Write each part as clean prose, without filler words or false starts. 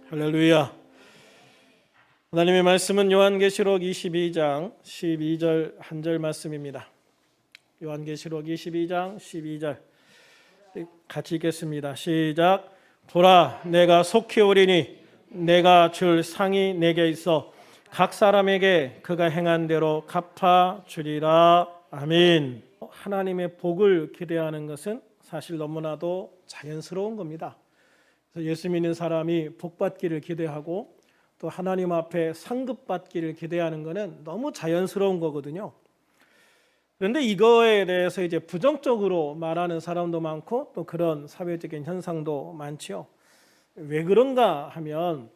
할렐루야. 하나님의 말씀은 요한계시록 22장 12절 한 절 말씀입니다. 요한계시록 22장 12절 같이 읽겠습니다. 시작. 보라, 내가 속히 오리니 내가 줄 상이 내게 있어 각 사람에게 그가 행한 대로 갚아 주리라. 아멘. 하나님의 복을 기대하는 것은 사실 너무나도 자연스러운 겁니다. 그래서 예수 믿는 사람이 복 받기를 기대하고 또 하나님 앞에 상급 받기를 기대하는 것은 너무 자연스러운 거거든요. 그런데 이거에 대해서 이제 부정적으로 말하는 사람도 많고 또 그런 사회적인 현상도 많지요. 왜 그런가 하면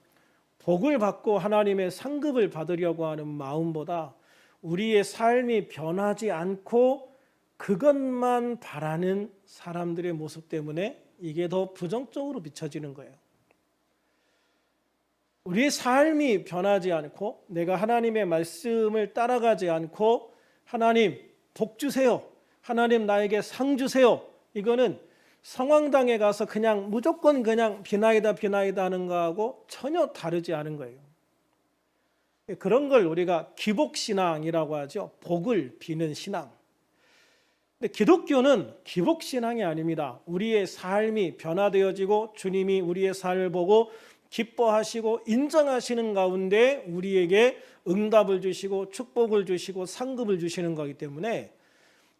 복을 받고 하나님의 상급을 받으려고 하는 마음보다 우리의 삶이 변하지 않고 그것만 바라는 사람들의 모습 때문에 이게 더 부정적으로 비춰지는 거예요. 우리의 삶이 변하지 않고 내가 하나님의 말씀을 따라가지 않고 하나님 복 주세요, 하나님 나에게 상 주세요, 이거는 성황당에 가서 그냥 무조건 그냥 비나이다 하는 거하고 전혀 다르지 않은 거예요. 그런 걸 우리가 기복신앙이라고 하죠. 복을 비는 신앙. 근데 기독교는 기복신앙이 아닙니다. 우리의 삶이 변화되어지고 주님이 우리의 삶을 보고 기뻐하시고 인정하시는 가운데 우리에게 응답을 주시고 축복을 주시고 상급을 주시는 거기 때문에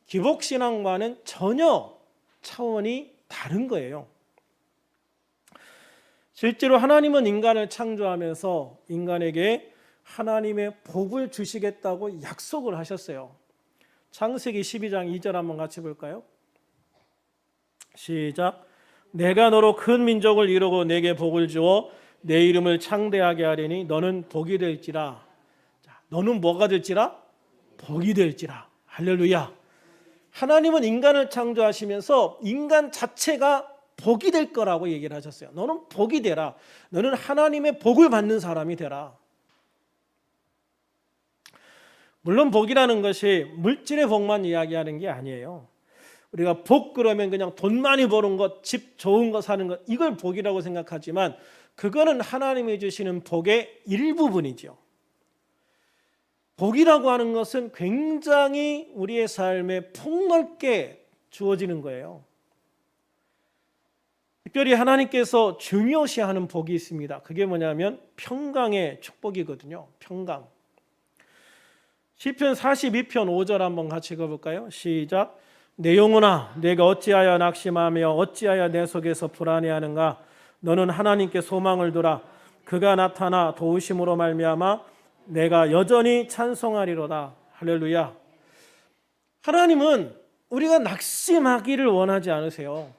기복신앙과는 전혀 차원이 다른 거예요. 실제로 하나님은 인간을 창조하면서 인간에게 하나님의 복을 주시겠다고 약속을 하셨어요. 창세기 12장 2절 한번 같이 볼까요? 시작. 내가 너로 큰 민족을 이루고 내게 복을 주어 내 이름을 창대하게 하리니 너는 복이 될지라. 자, 너는 뭐가 될지라? 복이 될지라. 할렐루야. 하나님은 인간을 창조하시면서 인간 자체가 복이 될 거라고 얘기를 하셨어요. 너는 복이 되라. 너는 하나님의 복을 받는 사람이 되라. 물론 복이라는 것이 물질의 복만 이야기하는 게 아니에요. 우리가 복 그러면 그냥 돈 많이 버는 것, 집 좋은 거 사는 것, 이걸 복이라고 생각하지만 그거는 하나님이 주시는 복의 일부분이죠. 복이라고 하는 것은 굉장히 우리의 삶에 폭넓게 주어지는 거예요. 특별히 하나님께서 중요시하는 복이 있습니다. 그게 뭐냐면 평강의 축복이거든요. 평강. 시편 42편 5절 한번 같이 읽어볼까요? 시작. 내 영혼아, 내가 어찌하여 낙심하며 어찌하여 내 속에서 불안해하는가? 너는 하나님께 소망을 두라. 그가 나타나 도우심으로 말미암아 내가 여전히 찬송하리로다. 할렐루야. 하나님은 우리가 낙심하기를 원하지 않으세요.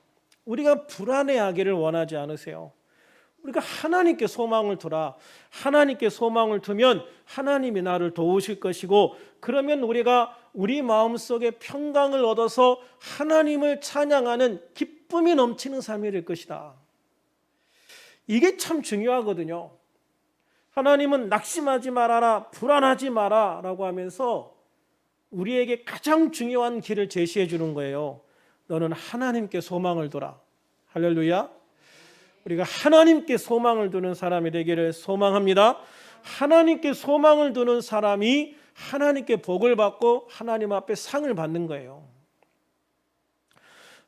우리가 불안해하기를 원하지 않으세요. 우리가 하나님께 소망을 두라. 하나님께 소망을 두면 하나님이 나를 도우실 것이고 그러면 우리가 우리 마음속에 평강을 얻어서 하나님을 찬양하는 기쁨이 넘치는 삶이 될 것이다. 이게 참 중요하거든요. 하나님은 낙심하지 말아라, 불안하지 마라 라고 하면서 우리에게 가장 중요한 길을 제시해 주는 거예요. 너는 하나님께 소망을 두라. 할렐루야. 우리가 하나님께 소망을 두는 사람이 되기를 소망합니다. 하나님께 소망을 두는 사람이 하나님께 복을 받고 하나님 앞에 상을 받는 거예요.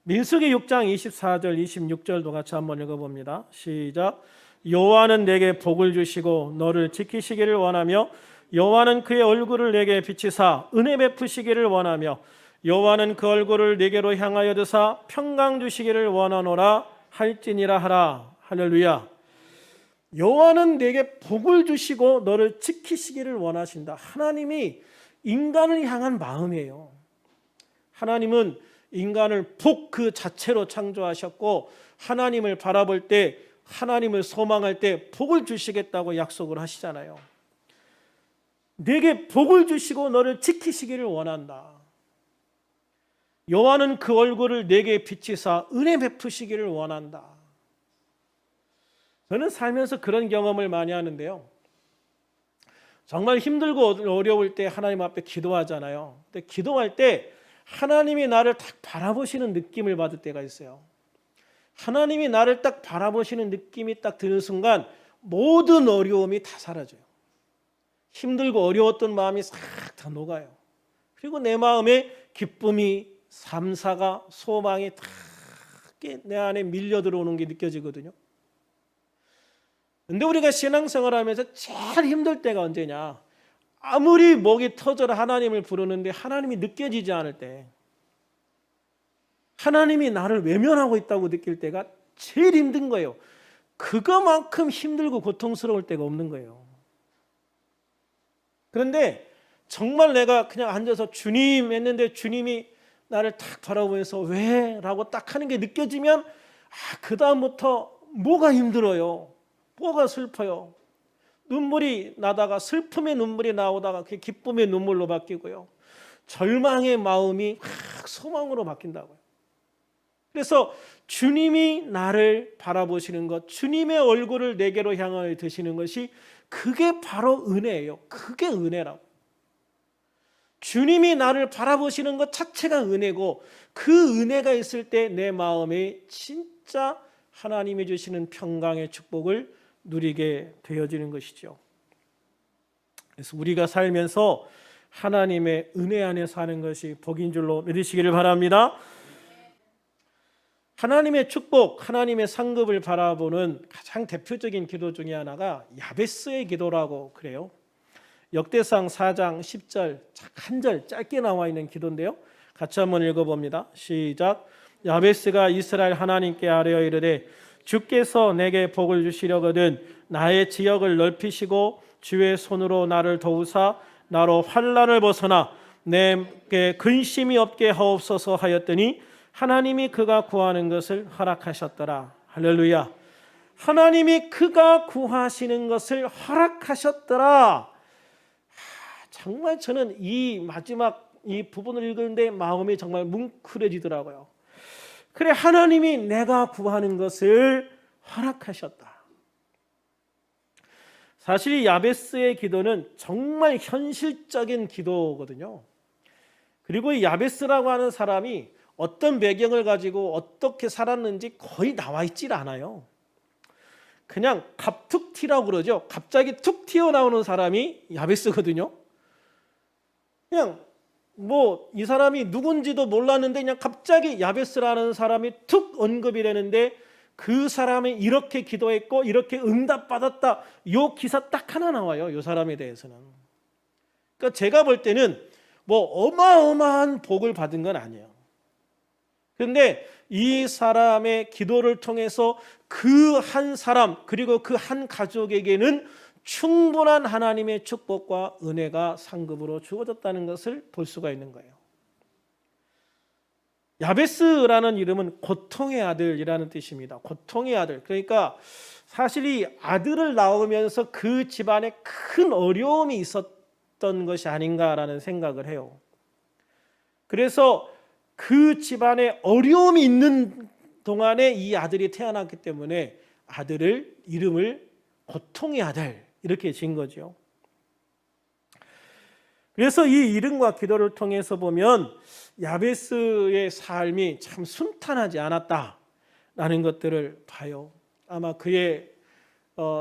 민수기 6장 24절 26절도 같이 한번 읽어봅니다. 시작. 여호와는 내게 복을 주시고 너를 지키시기를 원하며 여호와는 그의 얼굴을 내게 비치사 은혜 베푸시기를 원하며 여호와는 그 얼굴을 내게로 향하여 드사 평강 주시기를 원하노라 할지니라 하라. 할렐루야. 여호와는 내게 복을 주시고 너를 지키시기를 원하신다. 하나님이 인간을 향한 마음이에요. 하나님은 인간을 복 그 자체로 창조하셨고 하나님을 바라볼 때 하나님을 소망할 때 복을 주시겠다고 약속을 하시잖아요. 내게 복을 주시고 너를 지키시기를 원한다. 여호와는 그 얼굴을 내게 비치사 은혜 베푸시기를 원한다. 저는 살면서 그런 경험을 많이 하는데요. 정말 힘들고 어려울 때 하나님 앞에 기도하잖아요. 근데 기도할 때 하나님이 나를 딱 바라보시는 느낌을 받을 때가 있어요. 하나님이 나를 딱 바라보시는 느낌이 딱 드는 순간 모든 어려움이 다 사라져요. 힘들고 어려웠던 마음이 싹 다 녹아요. 그리고 내 마음에 기쁨이, 감사가, 소망이 다 내 안에 밀려 들어오는 게 느껴지거든요. 근데 우리가 신앙생활하면서 제일 힘들 때가 언제냐? 아무리 목이 터져라 하나님을 부르는데 하나님이 느껴지지 않을 때, 하나님이 나를 외면하고 있다고 느낄 때가 제일 힘든 거예요. 그거만큼 힘들고 고통스러울 때가 없는 거예요. 그런데 정말 내가 그냥 앉아서 주님 했는데 주님이 나를 딱 바라보면서 왜? 라고 딱 하는 게 느껴지면 그 다음부터 뭐가 힘들어요? 뭐가 슬퍼요? 눈물이 나다가 슬픔의 눈물이 나오다가 그게 기쁨의 눈물로 바뀌고요. 절망의 마음이 소망으로 바뀐다고요. 그래서 주님이 나를 바라보시는 것, 주님의 얼굴을 내게로 향하여 드시는 것이 그게 바로 은혜예요. 그게 은혜라고. 주님이 나를 바라보시는 것 자체가 은혜고 그 은혜가 있을 때 내 마음에 진짜 하나님이 주시는 평강의 축복을 누리게 되어지는 것이죠. 그래서 우리가 살면서 하나님의 은혜 안에 사는 것이 복인 줄로 믿으시기를 바랍니다. 하나님의 축복, 하나님의 상급을 바라보는 가장 대표적인 기도 중에 하나가 야베스의 기도라고 그래요. 역대상 4장 10절 한 절 짧게 나와 있는 기도인데요. 같이 한번 읽어봅니다. 시작. 야베스가 이스라엘 하나님께 아뢰어 이르되 주께서 내게 복을 주시려거든 나의 지역을 넓히시고 주의 손으로 나를 도우사 나로 환난을 벗어나 내게 근심이 없게 하옵소서 하였더니 하나님이 그가 구하는 것을 허락하셨더라. 할렐루야. 하나님이 그가 구하시는 것을 허락하셨더라. 정말 저는 이 마지막 이 부분을 읽는데 마음이 정말 뭉클해지더라고요. 그래, 하나님이 내가 구하는 것을 허락하셨다. 사실 이 야베스의 기도는 정말 현실적인 기도거든요. 그리고 이 야베스라고 하는 사람이 어떤 배경을 가지고 어떻게 살았는지 거의 나와 있질 않아요. 그냥 갑툭튀라고 그러죠. 갑자기 툭 튀어나오는 사람이 야베스거든요. 그냥 뭐 이 사람이 누군지도 몰랐는데 그냥 갑자기 야베스라는 사람이 툭 언급이 되는데 그 사람이 이렇게 기도했고 이렇게 응답받았다. 요 기사 딱 하나 나와요. 요 사람에 대해서는. 그러니까 제가 볼 때는 뭐 어마어마한 복을 받은 건 아니에요. 그런데 이 사람의 기도를 통해서 그 한 사람 그리고 그 한 가족에게는 충분한 하나님의 축복과 은혜가 상급으로 주어졌다는 것을 볼 수가 있는 거예요. 야베스라는 이름은 고통의 아들이라는 뜻입니다. 고통의 아들. 그러니까 사실 이 아들을 낳으면서 그 집안에 큰 어려움이 있었던 것이 아닌가라는 생각을 해요. 그래서 그 집안에 어려움이 있는 동안에 이 아들이 태어났기 때문에 아들을 이름을 고통의 아들 이렇게 지은 거죠. 그래서 이 이름과 기도를 통해서 보면 야베스의 삶이 참 순탄하지 않았다라는 것들을 봐요. 아마 그의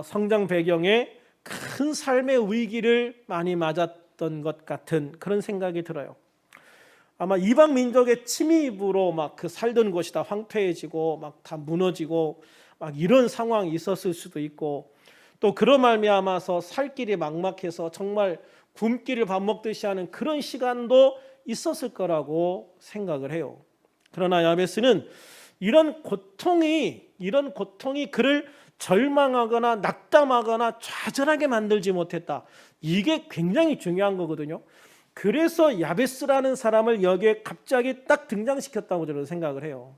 성장 배경에 큰 삶의 위기를 많이 맞았던 것 같은 그런 생각이 들어요. 아마 이방 민족의 침입으로 막 그 살던 곳이 다 황폐해지고 막 다 무너지고 막 이런 상황이 있었을 수도 있고 또 그런 말미암아서 살 길이 막막해서 정말 굶기를 밥 먹듯이 하는 그런 시간도 있었을 거라고 생각을 해요. 그러나 야베스는 이런 고통이 그를 절망하거나 낙담하거나 좌절하게 만들지 못했다. 이게 굉장히 중요한 거거든요. 그래서 야베스라는 사람을 여기에 갑자기 딱 등장시켰다고 저는 생각을 해요.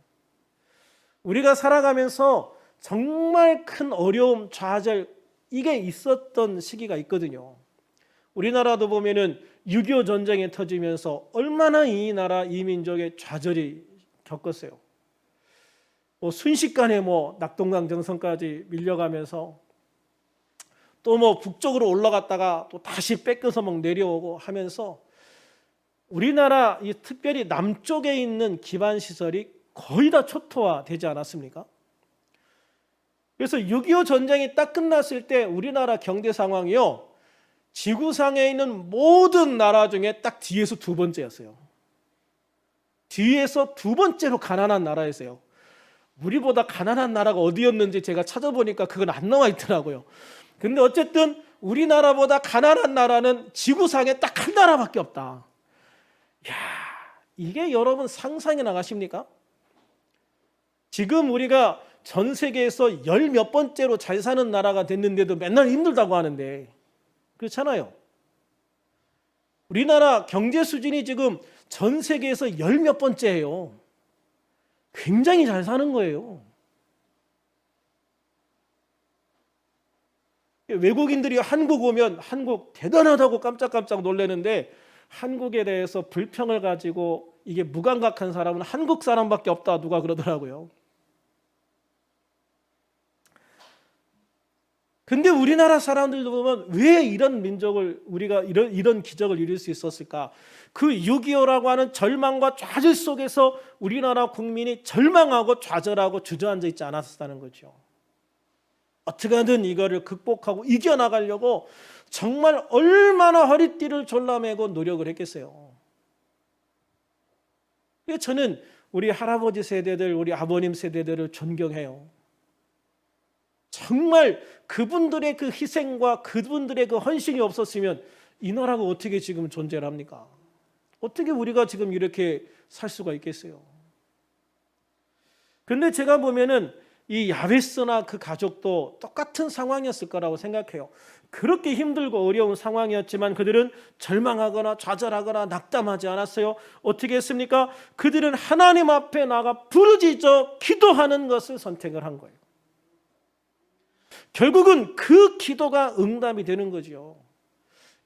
우리가 살아가면서 정말 큰 어려움, 좌절 이게 있었던 시기가 있거든요. 우리나라도 보면은 6.25 전쟁이 터지면서 얼마나 이 나라 이 민족의 좌절이 겪었어요. 뭐 순식간에 뭐 낙동강 정선까지 밀려가면서 또 뭐 북쪽으로 올라갔다가 또 다시 뺏겨서 막 내려오고 하면서 우리나라 이 특별히 남쪽에 있는 기반 시설이 거의 다 초토화되지 않았습니까? 그래서 6.25 전쟁이 딱 끝났을 때 우리나라 경제 상황이요, 지구상에 있는 모든 나라 중에 딱 뒤에서 두 번째였어요. 뒤에서 두 번째로 가난한 나라였어요. 우리보다 가난한 나라가 어디였는지 제가 찾아보니까 그건 안 나와 있더라고요. 근데 어쨌든 우리나라보다 가난한 나라는 지구상에 딱 한 나라밖에 없다. 야, 이게 여러분 상상이 나가십니까? 지금 우리가 전 세계에서 열 몇 번째로 잘 사는 나라가 됐는데도 맨날 힘들다고 하는데, 그렇잖아요. 우리나라 경제 수준이 지금 전 세계에서 열 몇 번째예요. 굉장히 잘 사는 거예요. 외국인들이 한국 오면 한국 대단하다고 깜짝깜짝 놀라는데, 한국에 대해서 불평을 가지고 이게 무감각한 사람은 한국 사람밖에 없다, 누가 그러더라고요. 근데 우리나라 사람들도 보면 왜 이런 민족을, 우리가 이런 기적을 이룰 수 있었을까? 그 6.25라고 하는 절망과 좌절 속에서 우리나라 국민이 절망하고 좌절하고 주저앉아 있지 않았다는 거죠. 어떻게든 이거를 극복하고 이겨나가려고 정말 얼마나 허리띠를 졸라매고 노력을 했겠어요. 그래서 저는 우리 할아버지 세대들, 우리 아버님 세대들을 존경해요. 정말 그분들의 그 희생과 그분들의 그 헌신이 없었으면 이 나라가 어떻게 지금 존재를 합니까? 어떻게 우리가 지금 이렇게 살 수가 있겠어요? 근데 제가 보면은 이 야베스나 그 가족도 똑같은 상황이었을 거라고 생각해요. 그렇게 힘들고 어려운 상황이었지만 그들은 절망하거나 좌절하거나 낙담하지 않았어요. 어떻게 했습니까? 그들은 하나님 앞에 나가 부르짖어 기도하는 것을 선택을 한 거예요. 결국은 그 기도가 응답이 되는 거죠.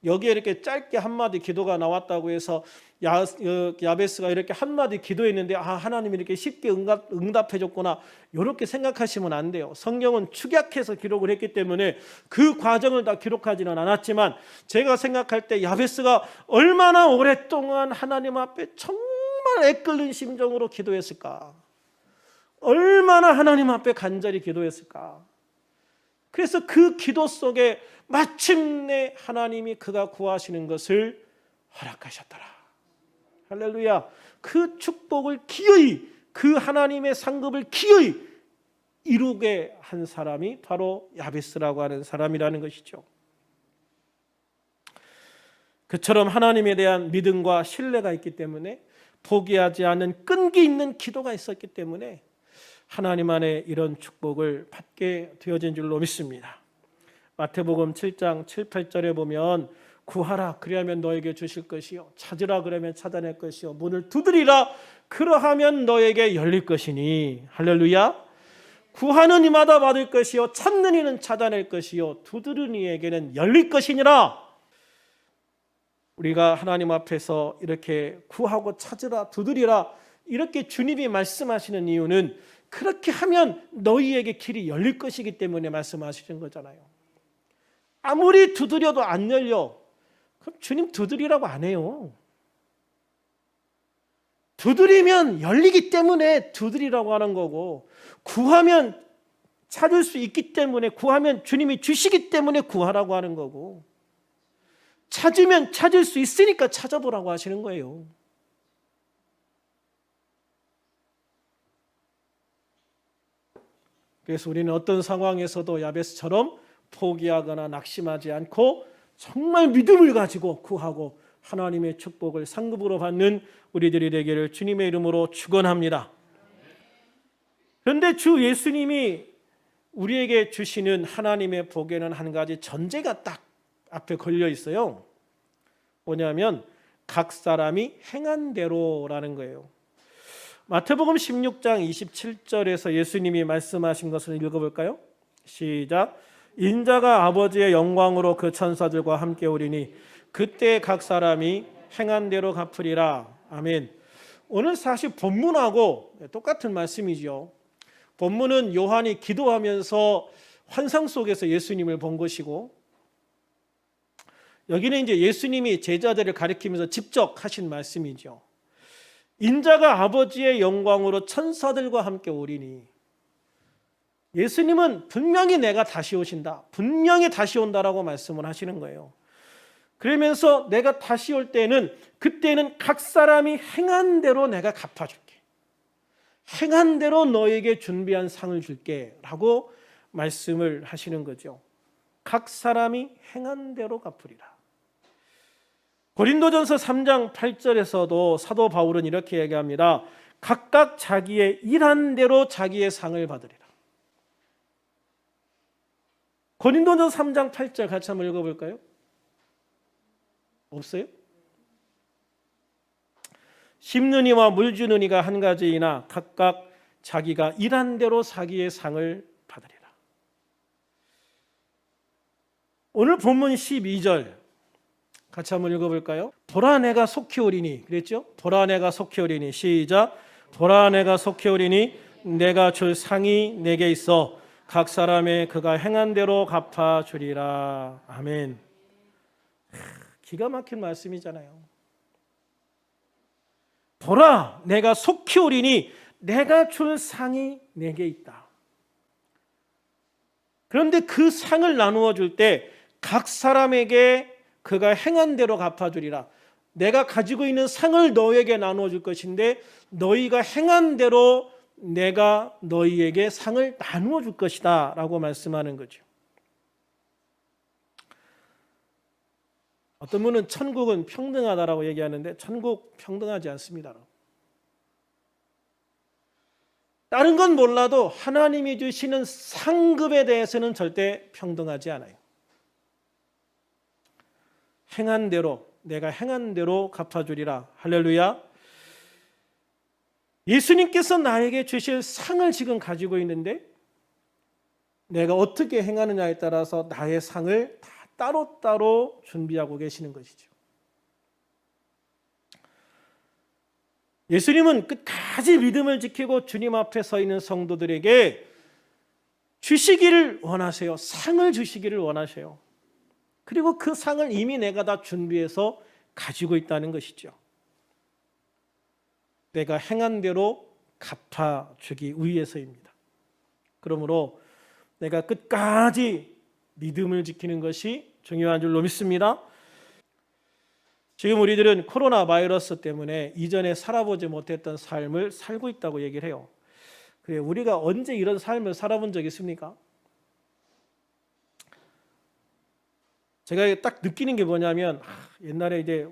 여기에 이렇게 짧게 한마디 기도가 나왔다고 해서 야베스가 이렇게 한마디 기도했는데 하나님이 이렇게 쉽게 응답해 줬구나, 이렇게 생각하시면 안 돼요. 성경은 축약해서 기록을 했기 때문에 그 과정을 다 기록하지는 않았지만, 제가 생각할 때 야베스가 얼마나 오랫동안 하나님 앞에 정말 애끓는 심정으로 기도했을까, 얼마나 하나님 앞에 간절히 기도했을까. 그래서 그 기도 속에 마침내 하나님이 그가 구하시는 것을 허락하셨더라. 할렐루야. 그 축복을 기어이, 그 하나님의 상급을 기어이 이루게 한 사람이 바로 야베스라고 하는 사람이라는 것이죠. 그처럼 하나님에 대한 믿음과 신뢰가 있기 때문에, 포기하지 않는 끈기 있는 기도가 있었기 때문에 하나님 안에 이런 축복을 받게 되어진 줄로 믿습니다. 마태복음 7장 7, 8절에 보면 구하라 그리하면 너에게 주실 것이요, 찾으라 그러면 찾아낼 것이요, 문을 두드리라 그러하면 너에게 열릴 것이니. 할렐루야. 구하는 이마다 받을 것이요, 찾는 이는 찾아낼 것이요, 두드리는 이에게는 열릴 것이니라. 우리가 하나님 앞에서 이렇게 구하고 찾으라 두드리라 이렇게 주님이 말씀하시는 이유는, 그렇게 하면 너희에게 길이 열릴 것이기 때문에 말씀하시는 거잖아요. 아무리 두드려도 안 열려, 그럼 주님 두드리라고 안 해요. 두드리면 열리기 때문에 두드리라고 하는 거고, 구하면 찾을 수 있기 때문에, 구하면 주님이 주시기 때문에 구하라고 하는 거고, 찾으면 찾을 수 있으니까 찾아보라고 하시는 거예요. 그래서 우리는 어떤 상황에서도 야베스처럼 포기하거나 낙심하지 않고 정말 믿음을 가지고 구하고 하나님의 축복을 상급으로 받는 우리들이 되기를 주님의 이름으로 축원합니다. 그런데 주 예수님이 우리에게 주시는 하나님의 복에는 한 가지 전제가 딱 앞에 걸려 있어요. 뭐냐면 각 사람이 행한 대로라는 거예요. 마태복음 16장 27절에서 예수님이 말씀하신 것을 읽어볼까요? 시작. 인자가 아버지의 영광으로 그 천사들과 함께 오리니 그때 각 사람이 행한 대로 갚으리라. 아멘. 오늘 사실 본문하고 똑같은 말씀이죠. 본문은 요한이 기도하면서 환상 속에서 예수님을 본 것이고, 여기는 이제 예수님이 제자들을 가리키면서 직접 하신 말씀이죠. 인자가 아버지의 영광으로 천사들과 함께 오리니, 예수님은 분명히 내가 다시 오신다, 분명히 다시 온다라고 말씀을 하시는 거예요. 그러면서 내가 다시 올 때는, 그때는 각 사람이 행한 대로 내가 갚아줄게, 행한 대로 너에게 준비한 상을 줄게 라고 말씀을 하시는 거죠. 각 사람이 행한 대로 갚으리라. 고린도전서 3장 8절에서도 사도 바울은 이렇게 얘기합니다. 각각 자기의 일한 대로 자기의 상을 받으리라. 고린도전서 3장 8절 같이 한번 읽어볼까요? 없어요? 심는 이와 물 주는 이가 한 가지이나 각각 자기가 일한 대로 자기의 상을 받으리라. 오늘 본문 12절 같이 한번 읽어볼까요? 보라 내가 속히 오리니, 그랬죠? 보라 내가 속히 오리니, 시작. 보라 내가 속히 오리니 내가 줄 상이 내게 있어 각 사람의 그가 행한 대로 갚아주리라. 아멘. 기가 막힌 말씀이잖아요. 보라 내가 속히 오리니 내가 줄 상이 내게 있다. 그런데 그 상을 나누어 줄 때 각 사람에게 그가 행한 대로 갚아주리라. 내가 가지고 있는 상을 너에게 나누어 줄 것인데 너희가 행한 대로 내가 너희에게 상을 나누어 줄 것이다 라고 말씀하는 거죠. 어떤 분은 천국은 평등하다라고 얘기하는데 천국 평등하지 않습니다. 다른 건 몰라도 하나님이 주시는 상급에 대해서는 절대 평등하지 않아요. 행한 대로, 내가 행한 대로 갚아주리라. 할렐루야. 예수님께서 나에게 주실 상을 지금 가지고 있는데 내가 어떻게 행하느냐에 따라서 나의 상을 다 따로따로 준비하고 계시는 것이죠. 예수님은 끝까지 믿음을 지키고 주님 앞에 서 있는 성도들에게 주시기를 원하세요. 상을 주시기를 원하세요. 그리고 그 상을 이미 내가 다 준비해서 가지고 있다는 것이죠. 내가 행한 대로 갚아주기 위해서입니다. 그러므로 내가 끝까지 믿음을 지키는 것이 중요한 줄로 믿습니다. 지금 우리들은 코로나 바이러스 때문에 이전에 살아보지 못했던 삶을 살고 있다고 얘기를 해요. 그래, 우리가 언제 이런 삶을 살아본 적 있습니까? 제가 딱 느끼는 게 뭐냐면 옛날에 이제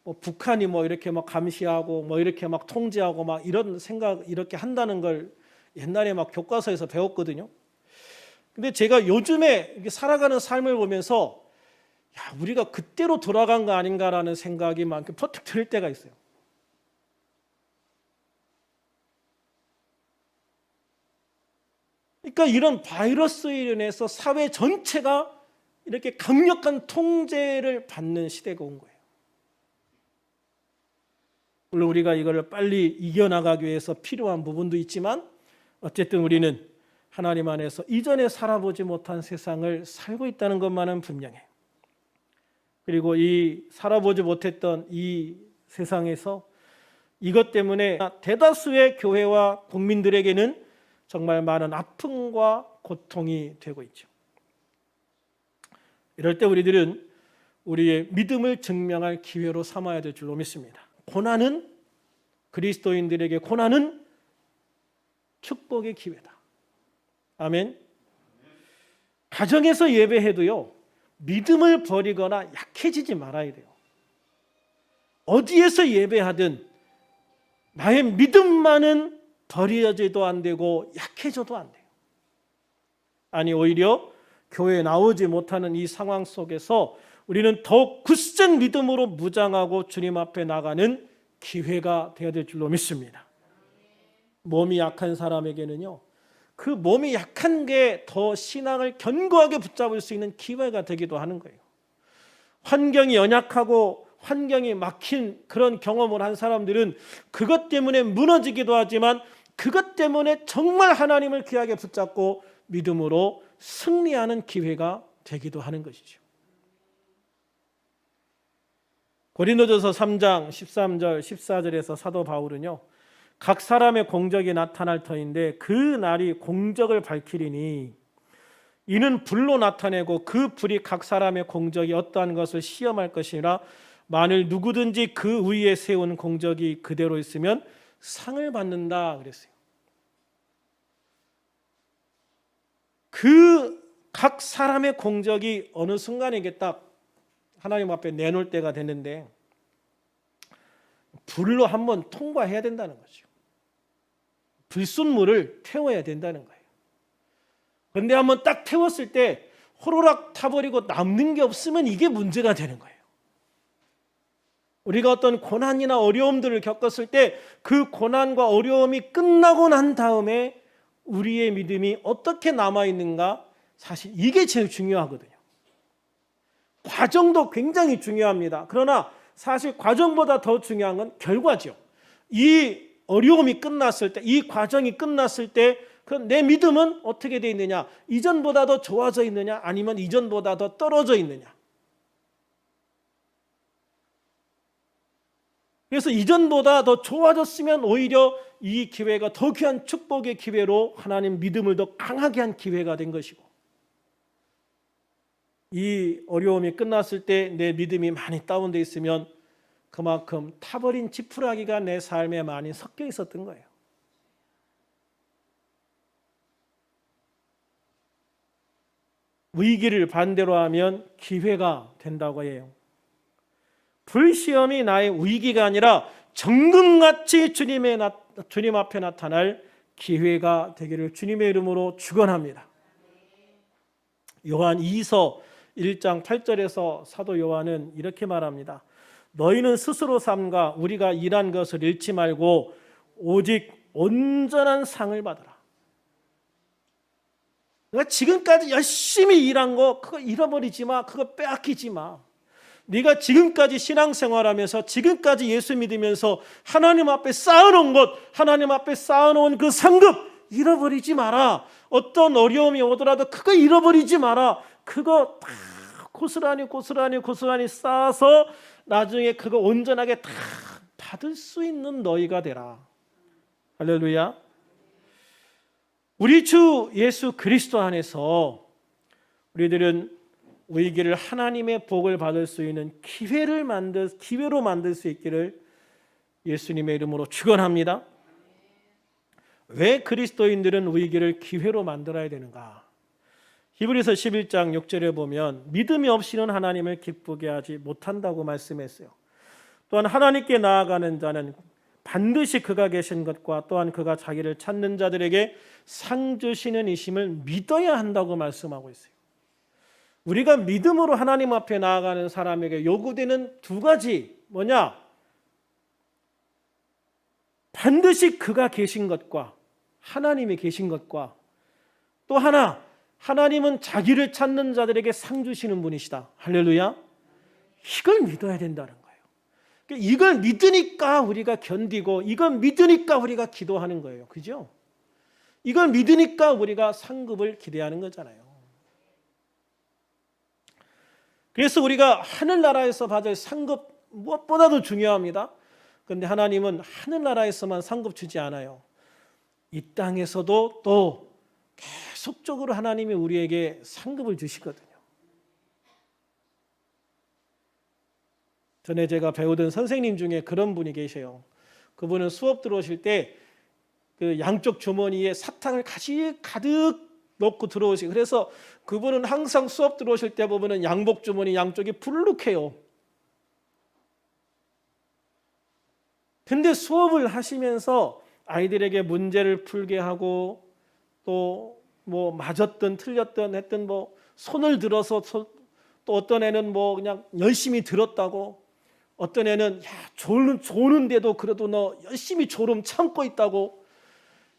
뭐 북한이 뭐 이렇게 막 감시하고 뭐 이렇게 막 통제하고 막 이런 생각 이렇게 한다는 걸 옛날에 막 교과서에서 배웠거든요. 근데 제가 요즘에 살아가는 삶을 보면서 야, 우리가 그때로 돌아간 거 아닌가라는 생각이 막 퍼뜩 들 때가 있어요. 그러니까 이런 바이러스로 인해서 사회 전체가 이렇게 강력한 통제를 받는 시대가 온 거예요. 물론 우리가 이걸 빨리 이겨나가기 위해서 필요한 부분도 있지만 어쨌든 우리는 하나님 안에서 이전에 살아보지 못한 세상을 살고 있다는 것만은 분명해요. 그리고 이 살아보지 못했던 이 세상에서 이것 때문에 대다수의 교회와 국민들에게는 정말 많은 아픔과 고통이 되고 있죠. 이럴 때 우리들은 우리의 믿음을 증명할 기회로 삼아야 될 줄로 믿습니다. 고난은 그리스도인들에게 고난은 축복의 기회다. 아멘. 가정에서 예배해도요, 믿음을 버리거나 약해지지 말아야 돼요. 어디에서 예배하든 나의 믿음만은 버려져도 안 되고 약해져도 안 돼요. 아니 오히려 교회에 나오지 못하는 이 상황 속에서 우리는 더욱 굳센 믿음으로 무장하고 주님 앞에 나가는 기회가 되어야 될 줄로 믿습니다. 몸이 약한 사람에게는요, 그 몸이 약한 게 더 신앙을 견고하게 붙잡을 수 있는 기회가 되기도 하는 거예요. 환경이 연약하고 환경이 막힌 그런 경험을 한 사람들은 그것 때문에 무너지기도 하지만 그것 때문에 정말 하나님을 귀하게 붙잡고 믿음으로 승리하는 기회가 되기도 하는 것이죠. 고린도전서 3장 13절 14절에서 사도 바울은요, 각 사람의 공적이 나타날 터인데 그 날이 공적을 밝히리니 이는 불로 나타내고 그 불이 각 사람의 공적이 어떠한 것을 시험할 것이라 만일 누구든지 그 위에 세운 공적이 그대로 있으면 상을 받는다 그랬어요. 그 각 사람의 공적이 어느 순간에 이게 딱 하나님 앞에 내놓을 때가 됐는데 불로 한번 통과해야 된다는 거죠. 불순물을 태워야 된다는 거예요. 그런데 한번 딱 태웠을 때 호로락 타버리고 남는 게 없으면 이게 문제가 되는 거예요. 우리가 어떤 고난이나 어려움들을 겪었을 때 그 고난과 어려움이 끝나고 난 다음에 우리의 믿음이 어떻게 남아있는가, 사실 이게 제일 중요하거든요. 과정도 굉장히 중요합니다. 그러나 사실 과정보다 더 중요한 건 결과죠. 이 어려움이 끝났을 때, 이 과정이 끝났을 때 내 믿음은 어떻게 돼 있느냐? 이전보다 더 좋아져 있느냐? 아니면 이전보다 더 떨어져 있느냐? 그래서 이전보다 더 좋아졌으면 오히려 이 기회가 더 귀한 축복의 기회로 하나님 믿음을 더 강하게 한 기회가 된 것이고, 이 어려움이 끝났을 때 내 믿음이 많이 다운되어 있으면 그만큼 타버린 지푸라기가 내 삶에 많이 섞여 있었던 거예요. 위기를 반대로 하면 기회가 된다고 해요. 불시험이 나의 위기가 아니라 정금같이 주님 앞에 나타날 기회가 되기를 주님의 이름으로 축원합니다. 요한 2서 1장 8절에서 사도 요한은 이렇게 말합니다. 너희는 스스로 삼가 우리가 일한 것을 잃지 말고 오직 온전한 상을 받으라. 네가 지금까지 열심히 일한 거 그거 잃어버리지 마. 그거 빼앗기지 마. 네가 지금까지 신앙생활하면서 지금까지 예수 믿으면서 하나님 앞에 쌓아놓은 것, 하나님 앞에 쌓아놓은 그 상급 잃어버리지 마라. 어떤 어려움이 오더라도 그거 잃어버리지 마라. 그거 다 고스란히 쌓아서 나중에 그거 온전하게 다 받을 수 있는 너희가 되라. 할렐루야. 우리 주 예수 그리스도 안에서 우리들은 위기를 하나님의 복을 받을 수 있는 기회로 만들 수 있기를 예수님의 이름으로 축원합니다. 왜 그리스도인들은 위기를 기회로 만들어야 되는가? 히브리서 11장 6절에 보면 믿음이 없이는 하나님을 기쁘게 하지 못한다고 말씀했어요. 또한 하나님께 나아가는 자는 반드시 그가 계신 것과 또한 그가 자기를 찾는 자들에게 상 주시는 이심을 믿어야 한다고 말씀하고 있어요. 우리가 믿음으로 하나님 앞에 나아가는 사람에게 요구되는 두 가지 뭐냐? 반드시 그가 계신 것과 하나님이 계신 것과 또 하나, 하나님은 자기를 찾는 자들에게 상 주시는 분이시다. 할렐루야. 이걸 믿어야 된다는 거예요. 이걸 믿으니까 우리가 견디고 이걸 믿으니까 우리가 기도하는 거예요. 그죠? 이걸 믿으니까 우리가 상급을 기대하는 거잖아요. 그래서 우리가 하늘나라에서 받을 상급 무엇보다도 중요합니다. 그런데 하나님은 하늘나라에서만 상급 주지 않아요. 이 땅에서도 또 계속적으로 하나님이 우리에게 상급을 주시거든요. 전에 제가 배우던 선생님 중에 그런 분이 계세요. 그분은 수업 들어오실 때 그 양쪽 주머니에 사탕을 가득 넣고 들어오시고, 그래서 그분은 항상 수업 들어오실 때 보면은 양복 주머니 양쪽이 불룩해요. 근데 수업을 하시면서 아이들에게 문제를 풀게 하고 또 뭐 맞았든 틀렸든 했든 뭐 손을 들어서 또 어떤 애는 뭐 그냥 열심히 들었다고, 어떤 애는 야 조는데도 그래도 너 열심히 졸음 참고 있다고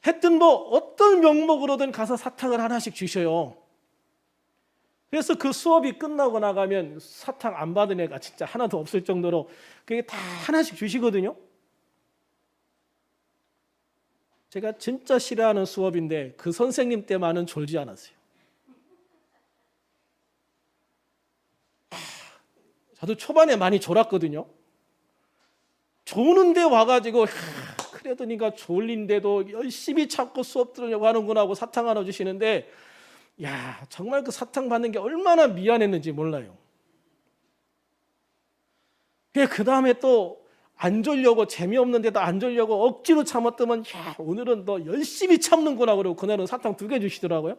했든 뭐 어떤 명목으로든 가서 사탕을 하나씩 주셔요. 그래서 그 수업이 끝나고 나가면 사탕 안 받은 애가 진짜 하나도 없을 정도로 그게 다 하나씩 주시거든요. 제가 진짜 싫어하는 수업인데 그 선생님 때만은 졸지 않았어요. 저도 초반에 많이 졸았거든요. 조는데 와가지고 그래도 네가 졸린데도 열심히 참고 수업 들으려고 하는구나 하고 사탕 하나 주시는데, 야, 정말 그 사탕 받는 게 얼마나 미안했는지 몰라요. 그 다음에 또 안 졸려고, 재미없는데도 안 졸려고 억지로 참았더만, 야, 오늘은 너 열심히 참는구나 그러고 그날은 사탕 2개 주시더라고요.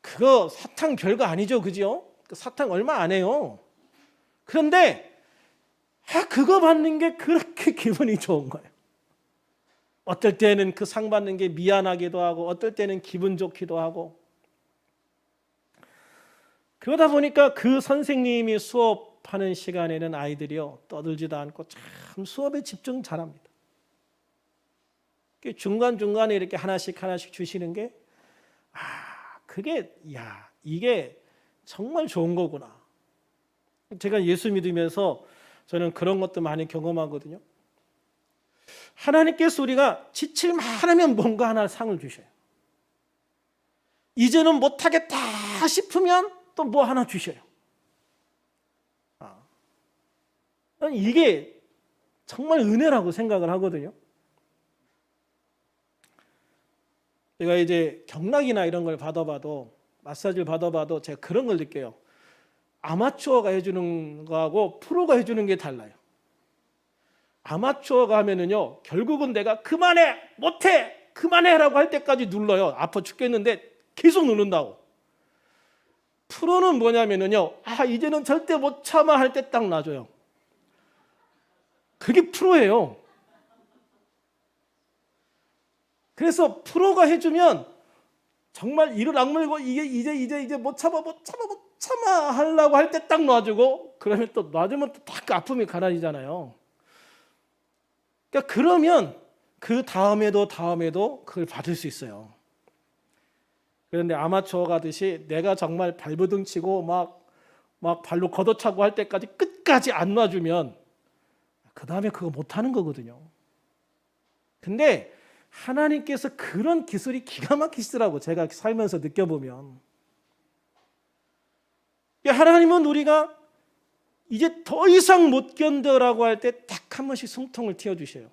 그거 사탕 별거 아니죠, 그죠? 그 사탕 얼마 안 해요. 그런데 그거 받는 게 그렇게 기분이 좋은 거예요. 어떨 때는 그 상 받는 게 미안하기도 하고, 어떨 때는 기분 좋기도 하고. 그러다 보니까 그 선생님이 수업하는 시간에는 아이들이요, 떠들지도 않고 참 수업에 집중 잘합니다. 중간중간에 이렇게 하나씩 주시는 게, 그게, 이게 정말 좋은 거구나. 제가 예수 믿으면서 저는 그런 것도 많이 경험하거든요. 하나님께서 우리가 지칠만 하면 뭔가 하나 상을 주셔요. 이제는 못하겠다 싶으면 또 뭐 하나 주셔요. 이게 정말 은혜라고 생각을 하거든요. 제가 이제 경락이나 이런 걸 받아봐도, 마사지를 받아봐도 제가 그런 걸 느껴요. 아마추어가 해주는 거하고 프로가 해주는 게 달라요. 아마추어가 하면은요, 결국은 내가 그만해, 못해, 그만해라고 할 때까지 눌러요. 아파 죽겠는데 계속 누른다고. 프로는 뭐냐면은요, 이제는 절대 못 참아 할 때 딱 놔줘요. 그게 프로예요. 그래서 프로가 해주면 정말 이를 악물고 이게 이제 못 참아 하려고 할 때 딱 놔주고, 그러면 또 놔주면 또 딱 아픔이 가라앉잖아요. 그러니까 그러면 그 다음에도 그걸 받을 수 있어요. 그런데 아마추어가 하듯이 내가 정말 발버둥 치고 막 발로 걷어차고 할 때까지 끝까지 안 놔주면 그 다음에 그거 못하는 거거든요. 근데 하나님께서 그런 기술이 기가 막히시더라고, 제가 살면서 느껴보면. 하나님은 우리가 이제 더 이상 못 견뎌라고 할 때 딱 한 번씩 숨통을 틔워주셔요.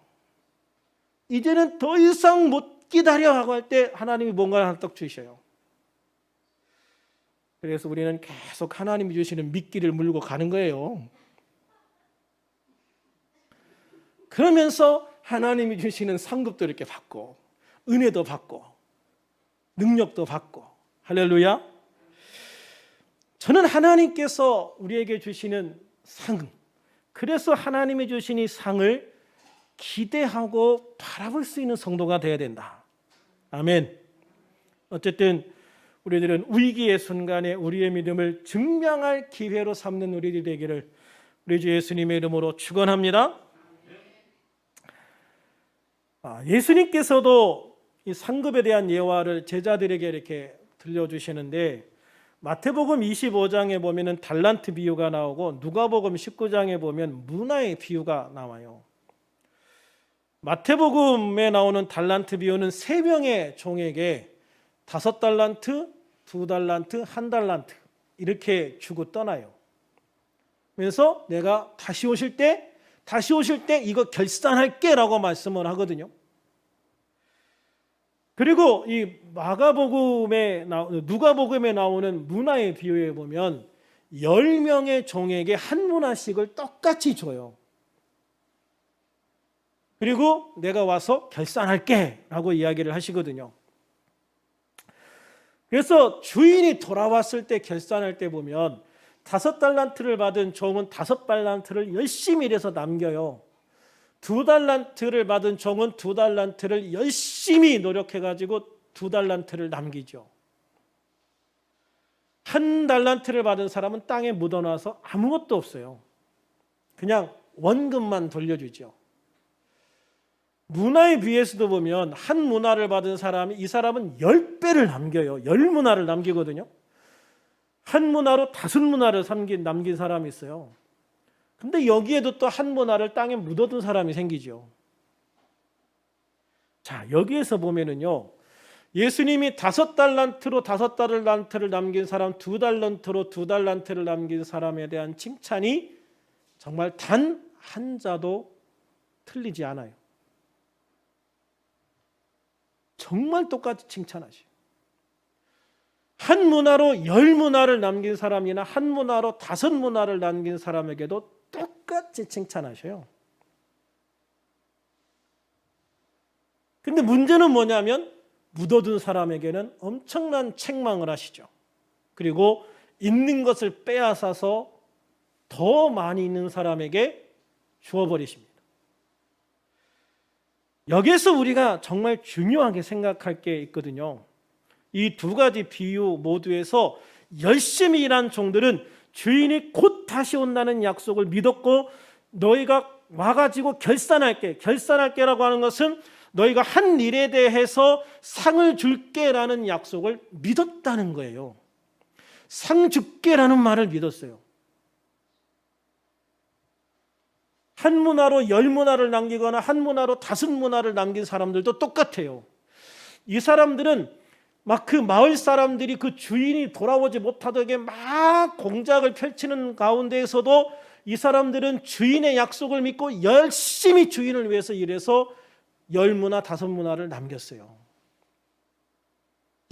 이제는 더 이상 못 기다려 하고 할 때 하나님이 뭔가를 하나 떡 주셔요. 그래서 우리는 계속 하나님이 주시는 미끼를 물고 가는 거예요. 그러면서 하나님이 주시는 상급도 이렇게 받고, 은혜도 받고, 능력도 받고. 할렐루야. 저는 하나님께서 우리에게 주시는 상, 그래서 하나님이 주신 이 상을 기대하고 바라볼 수 있는 성도가 되어야 된다. 아멘. 어쨌든 우리들은 위기의 순간에 우리의 믿음을 증명할 기회로 삼는 우리들이 되기를 우리 주 예수님의 이름으로 축원합니다. 예수님께서도 이 상급에 대한 예화를 제자들에게 이렇게 들려주시는데, 마태복음 25장에 보면은 달란트 비유가 나오고, 누가복음 19장에 보면 문화의 비유가 나와요. 마태복음에 나오는 달란트 비유는 3명의 종에게 5달란트, 2달란트, 1달란트 이렇게 주고 떠나요. 그래서 내가 다시 오실 때 이거 결산할게 라고 말씀을 하거든요. 그리고 이 누가복음에 나오는 문화의 비유에 보면 10명의 종에게 한 문화씩을 똑같이 줘요. 그리고 내가 와서 결산할게 라고 이야기를 하시거든요. 그래서 주인이 돌아왔을 때 결산할 때 보면 5달란트를 받은 종은 5달란트를 열심히 일해서 남겨요. 2달란트를 받은 종은 2달란트를 열심히 노력해가지고 2달란트를 남기죠. 1달란트를 받은 사람은 땅에 묻어놔서 아무것도 없어요. 그냥 원금만 돌려주죠. 문화의 비유에서도 보면 한 문화를 받은 사람이, 이 사람은 10배를 남겨요. 10문화를 남기거든요. 한 문화로 5문화를 남긴 사람이 있어요. 근데 여기에도 또 한 문화를 땅에 묻어둔 사람이 생기죠. 자, 여기에서 보면은요, 예수님이 5달란트로 5달란트를 남긴 사람, 2달란트로 2달란트를 남긴 사람에 대한 칭찬이 정말 단 한 자도 틀리지 않아요. 정말 똑같이 칭찬하시오. 한 문화로 10문화를 남긴 사람이나 한 문화로 5문화를 남긴 사람에게도 똑같이 칭찬하셔요. 근데 문제는 뭐냐면 묻어둔 사람에게는 엄청난 책망을 하시죠. 그리고 있는 것을 빼앗아서 더 많이 있는 사람에게 주어버리십니다. 여기서 우리가 정말 중요하게 생각할 게 있거든요. 이 두 가지 비유 모두에서 열심히 일한 종들은 주인이 곧 다시 온다는 약속을 믿었고, 너희가 와가지고 결산할게라고 하는 것은 너희가 한 일에 대해서 상을 줄게라는 약속을 믿었다는 거예요. 상 줄게라는 말을 믿었어요. 한 문화로 10문화를 남기거나 한 문화로 5문화를 남긴 사람들도 똑같아요. 이 사람들은 막 그 마을 사람들이 그 주인이 돌아오지 못하게 막 공작을 펼치는 가운데에서도 이 사람들은 주인의 약속을 믿고 열심히 주인을 위해서 일해서 10문화, 5문화를 남겼어요.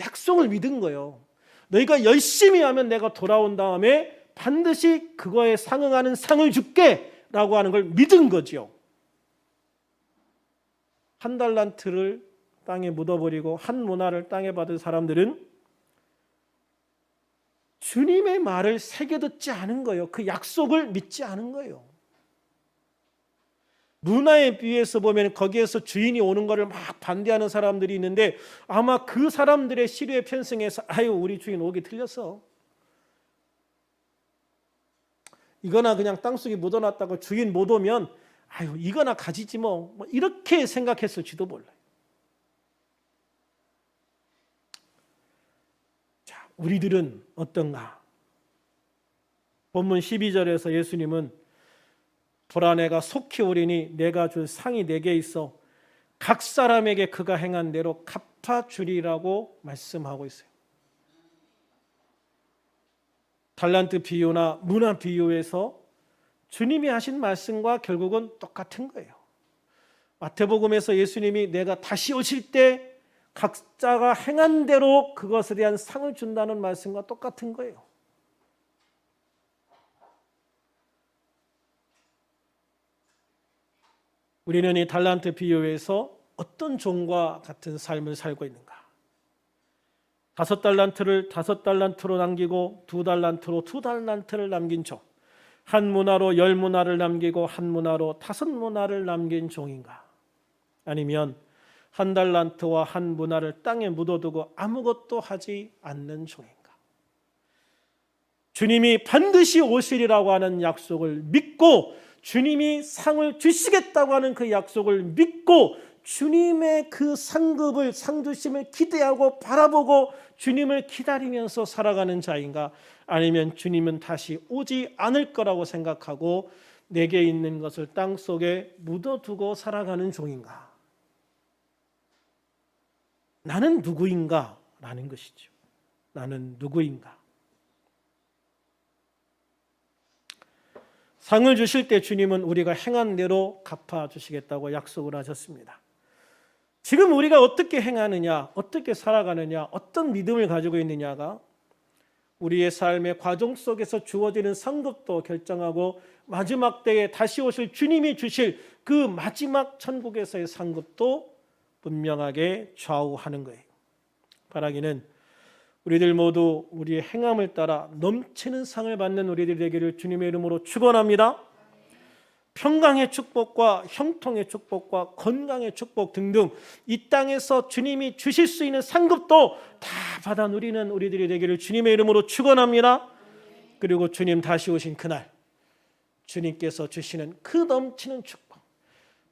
약속을 믿은 거예요. 너희가 열심히 하면 내가 돌아온 다음에 반드시 그거에 상응하는 상을 줄게 라고 하는 걸 믿은 거죠. 1달란트를 땅에 묻어버리고 1문화를 땅에 받은 사람들은 주님의 말을 새겨듣지 않은 거예요. 그 약속을 믿지 않은 거예요. 문화에 비해서 보면 거기에서 주인이 오는 것을 막 반대하는 사람들이 있는데, 아마 그 사람들의 시류에 편승해서 우리 주인 오기 틀렸어, 이거나 그냥 땅속에 묻어놨다고 주인 못 오면 이거나 가지지 뭐 이렇게 생각했을지도 몰라요. 자, 우리들은 어떤가? 본문 12절에서 예수님은 불안해가 속히 오리니 내가 줄 상이 내게 있어 각 사람에게 그가 행한 대로 갚아주리라고 말씀하고 있어요. 달란트 비유나 문화 비유에서 주님이 하신 말씀과 결국은 똑같은 거예요. 마태복음에서 예수님이 내가 다시 오실 때 각자가 행한 대로 그것에 대한 상을 준다는 말씀과 똑같은 거예요. 우리는 이 달란트 비유에서 어떤 종과 같은 삶을 살고 있는가? 5달란트를 5달란트로 남기고 2달란트로 2달란트를 남긴 종, 1문화로 10문화를 남기고 1문화로 5문화를 남긴 종인가? 아니면 1달란트와 1문화를 땅에 묻어두고 아무것도 하지 않는 종인가? 주님이 반드시 오시리라고 하는 약속을 믿고, 주님이 상을 주시겠다고 하는 그 약속을 믿고, 주님의 그 상급을, 상주심을 기대하고 바라보고 주님을 기다리면서 살아가는 자인가? 아니면 주님은 다시 오지 않을 거라고 생각하고 내게 있는 것을 땅속에 묻어두고 살아가는 종인가? 나는 누구인가? 라는 것이죠. 나는 누구인가? 상을 주실 때 주님은 우리가 행한 대로 갚아주시겠다고 약속을 하셨습니다. 지금 우리가 어떻게 행하느냐, 어떻게 살아가느냐, 어떤 믿음을 가지고 있느냐가 우리의 삶의 과정 속에서 주어지는 상급도 결정하고, 마지막 때에 다시 오실 주님이 주실 그 마지막 천국에서의 상급도 분명하게 좌우하는 거예요. 바라기는 우리들 모두 우리의 행함을 따라 넘치는 상을 받는 우리들이 되기를 주님의 이름으로 축원합니다. 평강의 축복과 형통의 축복과 건강의 축복 등등 이 땅에서 주님이 주실 수 있는 상급도 다 받아 누리는 우리들이 되기를 주님의 이름으로 축원합니다. 그리고 주님 다시 오신 그날 주님께서 주시는 그 넘치는 축복,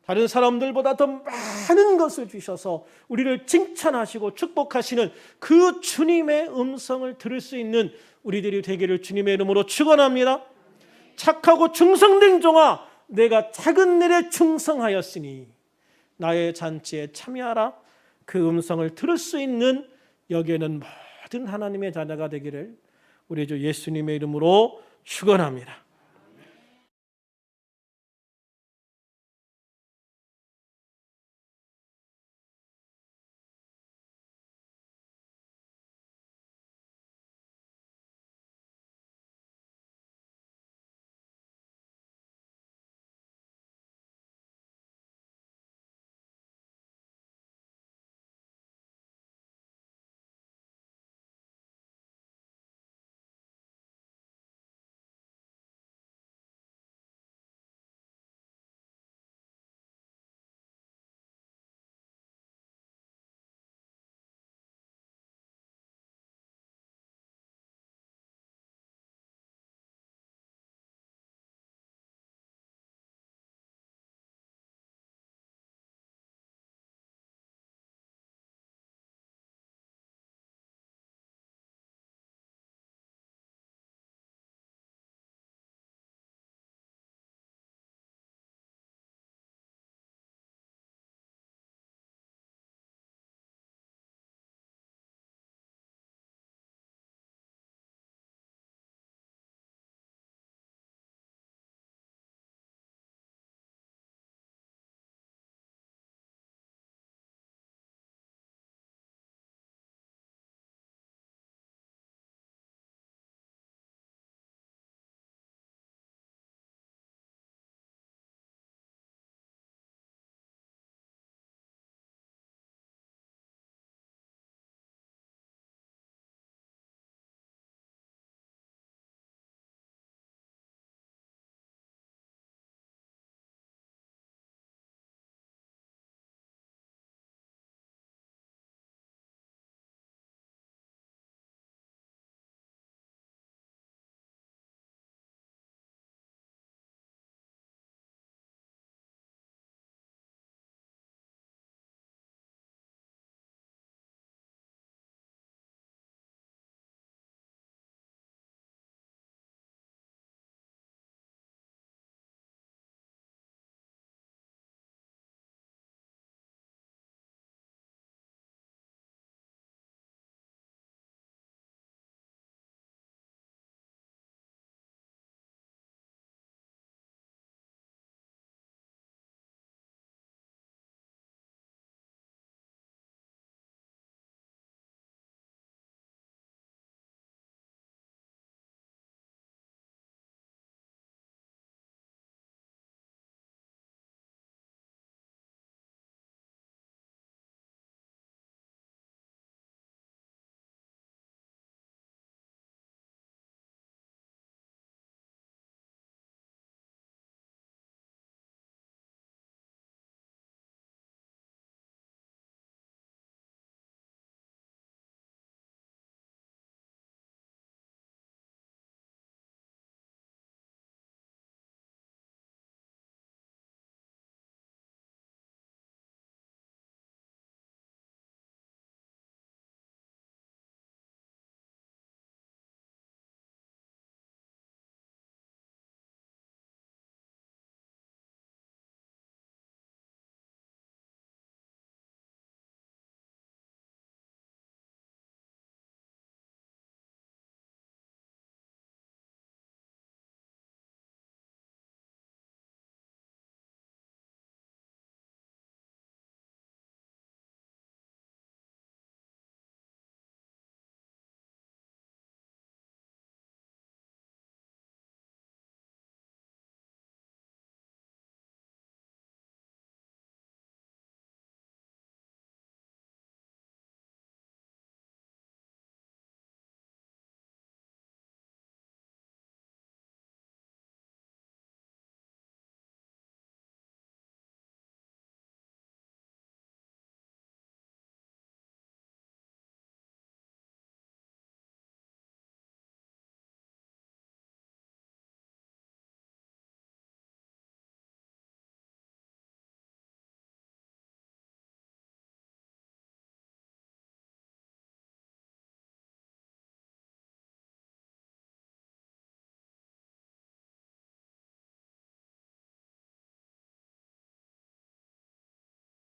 다른 사람들보다 더 많은 것을 주셔서 우리를 칭찬하시고 축복하시는 그 주님의 음성을 들을 수 있는 우리들이 되기를 주님의 이름으로 축원합니다. 착하고 충성된 종아, 내가 작은 일에 충성하였으니 나의 잔치에 참여하라. 그 음성을 들을 수 있는 여기에는 모든 하나님의 자녀가 되기를 우리 주 예수님의 이름으로 축원합니다.